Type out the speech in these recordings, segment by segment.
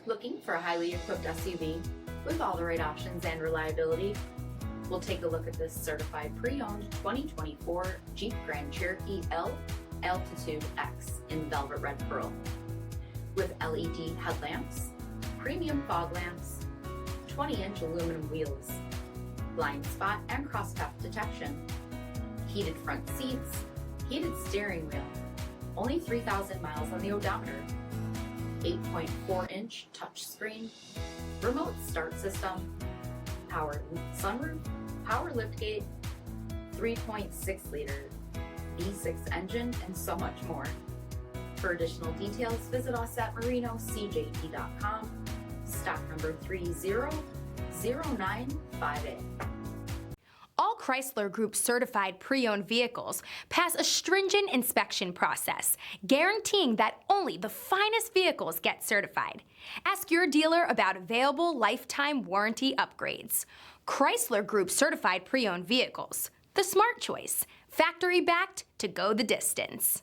Looking for a highly equipped SUV with all the right options and reliability? We'll take a look at this certified pre-owned 2024 Jeep Grand Cherokee L Altitude X in Velvet Red Pearl. With LED headlamps, premium fog lamps, 20-inch aluminum wheels, blind spot and crosspath detection, heated front seats, heated steering wheel, only 3,000 miles on the odometer, 8.4-inch touchscreen, remote start system, power sunroof, power liftgate, 3.6-liter V6 engine, and so much more. For additional details, visit us at marinocjt.com, stock number 300958. All Chrysler Group certified pre-owned vehicles pass a stringent inspection process, guaranteeing that only the finest vehicles get certified. Ask your dealer about available lifetime warranty upgrades. Chrysler Group certified pre-owned vehicles, the smart choice, factory backed to go the distance.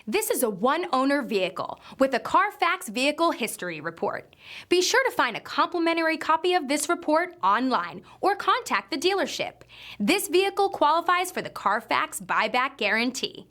This is a one-owner vehicle with a CARFAX Vehicle History Report. Be sure to find a complimentary copy of this report online or contact the dealership. This vehicle qualifies for the CARFAX buyback guarantee.